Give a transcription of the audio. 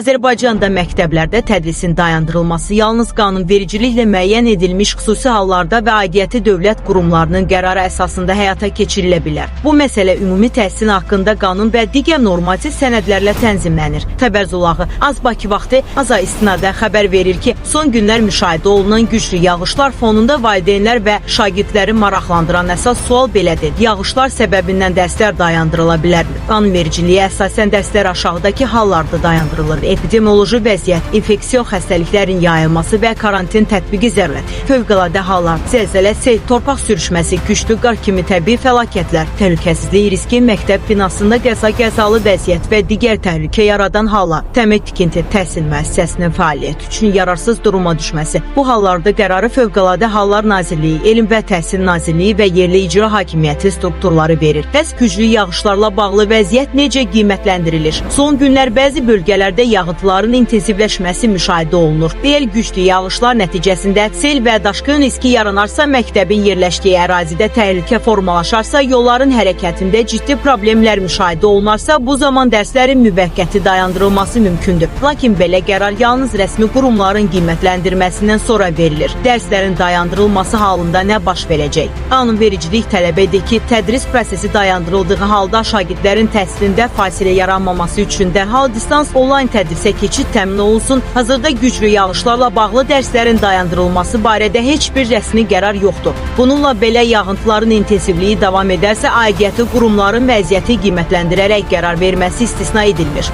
Azərbaycanda məktəblərdə tədrisin dayandırılması yalnız qanunvericiliklə müəyyən edilmiş xüsusi hallarda və aidiyyəti dövlət qurumlarının qərarı əsasında həyata keçirilə bilər. Bu məsələ ümumi təhsil haqqında qanun və digər normativ sənədlərlə tənzimlənir. Xəbər zolağı Az Bakı vaxtı AZA istinadən xəbər verir ki, son günlər müşahidə olunan güclü yağışlar fonunda valideynlər və şagirdləri maraqlandıran əsas sual belədir. Yağışlar səbəbindən dərslər dayandırıla bilər. Qanunvericiliyə əsasən dərslər aşağıdakı hallarda dayandırılır. Epidemioloji vəziyyət, infeksiyon xəstəliklərin yayılması və karantin tətbiqi zərurət, fövqəladə hallar, zəlzələ, sel, torpaq sürüşməsi, güclü qar kimi təbii fəlakətlər, təhlükəsizlik riski, məktəb binasında qəzalı vəziyyət və digər təhlükə yaradan hallar, təmir tikinti, təhsil müəssisəsinin fəaliyyət üçün yararsız duruma düşməsi. Bu hallarda qərarı Fövqəladə Hallar Nazirliyi, Elm və Təhsil Nazirliyi və yerli icra hakimiyyəti strukturları verir. Bəs güclü yağışlarla bağlı vəziyyət necə qiymətləndirilir? Son günlər bəzi bölgələrdə yağıntıların intensivləşməsi müşahidə olunur. Deyil güclü yağışlar nəticəsində sel və daşqın riski yaranarsa, məktəbin yerləşdiyi ərazidə təhlükə formalaşarsa, yolların hərəkətində ciddi problemlər müşahidə olunarsa, bu zaman dərslərin müvəqqəti dayandırılması mümkündür. Lakin belə qərar yalnız rəsmi qurumların qiymətləndirməsindən sonra verilir. Dərslərin dayandırılması halında nə baş verəcək? Qanunvericilik tələb edir ki, tədris prosesi dayandırıldığı halda şagirdlərin təhsilində fasilə yaranmaması üçün dərhal distans onlayn tədrisə keçid təmin olunsun. Hazırda güclü yağışlarla bağlı dərslərin dayandırılması barədə heç bir rəsmi qərar yoxdur. Bununla belə yağıntıların intensivliyi davam edərsə, aidiyyəti qurumların vəziyyəti qiymətləndirərək qərar verməsi istisna edilmir.